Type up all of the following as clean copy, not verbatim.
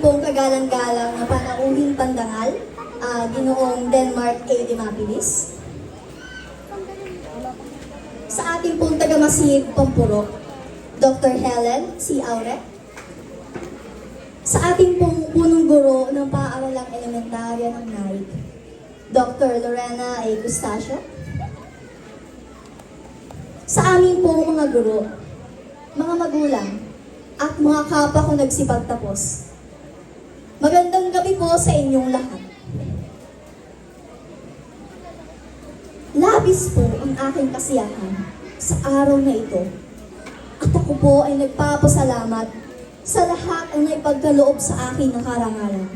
pong kagalang-galang na panauhing pandangal, Ginoong Denmark A. Dimapilis. Sa ating pong tagamasid Pampurok, Dr. Helen C. Aure. Sa ating pong punong guro ng paaralang elementarya ng NAIC, Dr. Lorena A. Gustacio. Sa aming pong mga guro, mga magulang, at mga kapwa ko nagsipagtapos. Magandang gabi po sa inyong lahat. Labis po ang aking kasiyahan sa araw na ito. At ako po ay nagpapasalamat sa lahat ang naipagkaloob sa akin ng karangalan.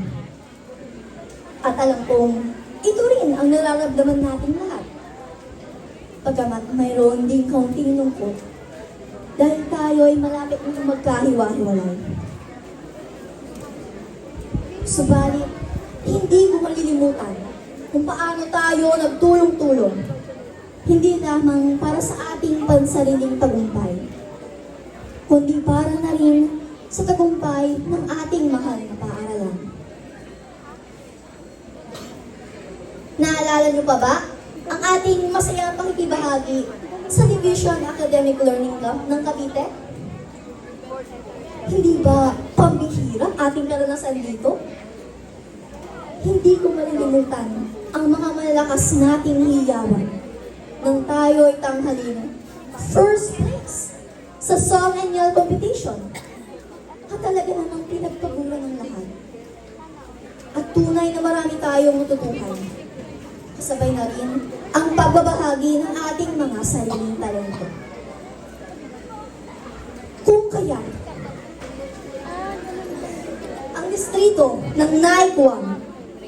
At alam kong ito rin ang nararamdaman natin lahat. Pagkamat mayroon din kaunting lungkot dahil tayo ay malapit na magkahiwa-hiwalay. Subalit, hindi ko malilimutan kung paano tayo nagtulong-tulong, hindi lamang para sa ating pansariling tagumpay, kundi para na rin sa tagumpay ng ating mahal na paaralan. Naalala niyo pa ba ang ating masayang pakikibahagi sa Division Academic Learning Club ng Cavite? Hindi ba pambihira ating karanasan dito? Hindi ko malilimutan ang mga malalakas nating hiyawan nang tayo ay tanghalin first place sa Song and Yell Competition. At talaga namang pinagpaguran ng lahat. At tunay na marami tayong matutuhan. Kasabay na rin ang pagbabahagi ng ating mga sariling talento. Kung kaya, ang distrito ng Naikuang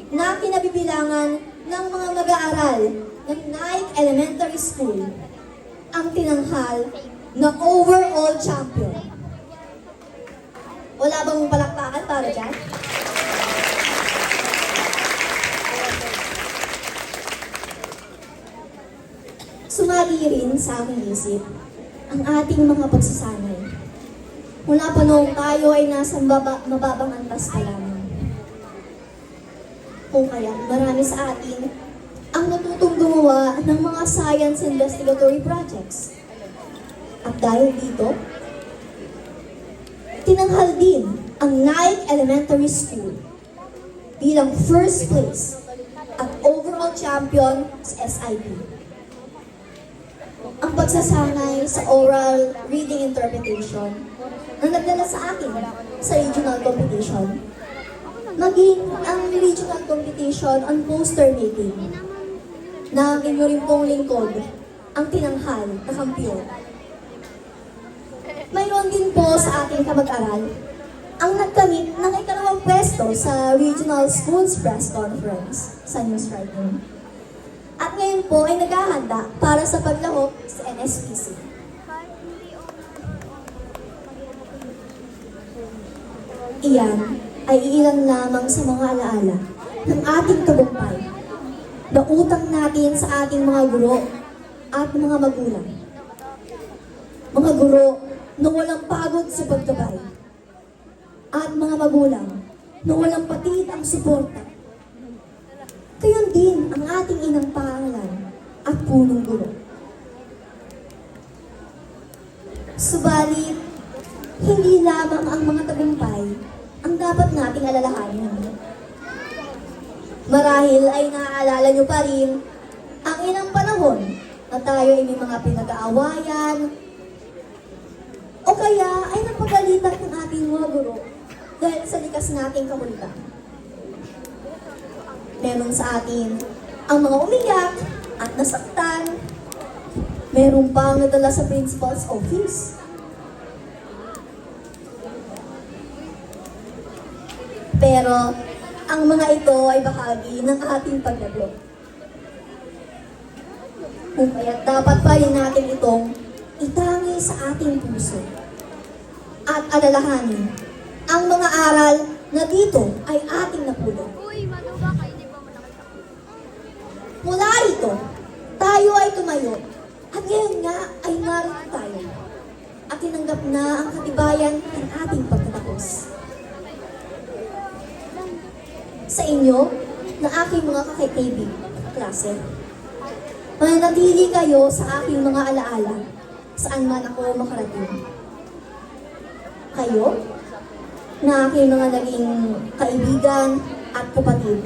na kinabibilangan ng mga mag-aaral ng Naik Elementary School ang tinanghal na overall champion. Wala bang palakpakan para dyan? Sumali rin sa aking isip ang ating mga pagsasanay. Mula pa noong tayo ay nasa mababang antas pa lamang. Kung kaya marami sa atin ang natutong gumawa ng mga science investigatory projects. At dahil dito, tinanghal din ang Naik Elementary School bilang first place at overall champion sa SIP. Ang pagsasanay sa oral reading interpretation na nagdala sa akin sa regional competition, maging ang regional competition on poster making na ang inyo rin pong lingkod ang tinanghal na kampiyon. Mayroon din po sa ating kamag-aral ang nagkamit ng ikalawang pwesto sa Regional Schools Press Conference sa News Writing. At ngayon po ay naghahanda para sa paglahok sa NSPC. Iyan ay ilan lamang sa mga alaala ng ating tagumpay na utang natin sa ating mga guro at mga magulang. Mga guro na walang pagod sa paggabay at mga magulang na walang patid ang suporta. Gayon din ang ating inang paaralan at punong guro. Subalit, hindi lamang ang mga tagumpay ang dapat nating alalahanin. Marahil ay naaalala nyo pa rin ang ilang panahon na tayo ay may mga pinag-aawayan o kaya ay napagalitan ng ating mga guro dahil sa likas nating kakulitan. Meron sa atin ang mga umiyak at nasaktan. Meron pa ang nadala sa principal's office. Pero ang mga ito ay bahagi ng ating paglago. Kung kaya't dapat pa rin natin itong itangi sa ating puso at alalahanin ang mga aral na dito ay ating napulot. Mula rito, tayo ay tumayo at ngayon nga ay narito tayo at tinanggap na ang katibayan ng ating pagtatapos. sa inyo na aking mga kakitibig, klase. Mananatili kayo sa aking mga alaala saan man ako makarating. Kayo, na aking mga naging kaibigan at kapatid,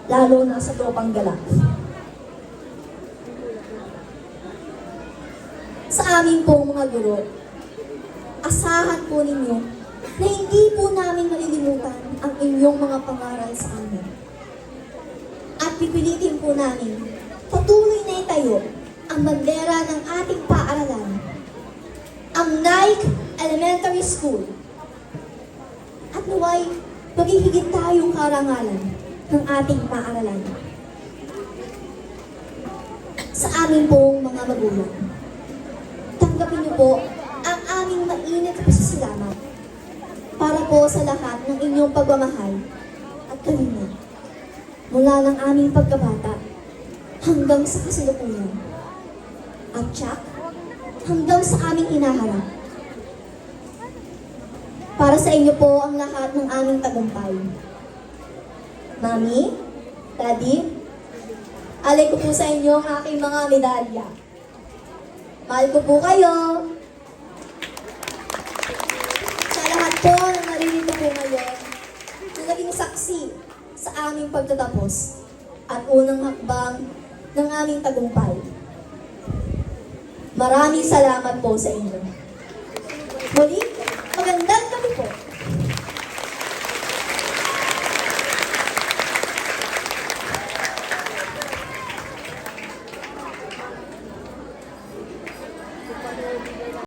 lalo na sa tropang galak. Sa amin pong mga guro, asahan po ninyo na hindi po namin malilimutan ang inyong mga pangaral sa amin. At pipilitin po namin patuloy na itayo ang bandera ng ating paaralan, ang Naik Elementary School. At naway, maghihigit tayong karangalan ng ating paaralan. Sa amin pong mga magulang, tanggapin niyo po ang aming mainit na pasasalamat para po sa lahat ng inyong pagmamahal at kalinga mula ng aming pagkabata hanggang sa kasalukuyan at tiyak hanggang sa aming hinaharap. Para sa inyo po ang lahat ng aming tagumpay. Mami, Daddy, alay ko po sa inyo ang aking mga medalya. Mahal ko po kayo. Sa lahat po na naririto po ngayon, na naging saksi sa aming pagtatapos at unang hakbang ng aming tagumpay. Maraming salamat po sa inyo. Muli, magandang gabi po.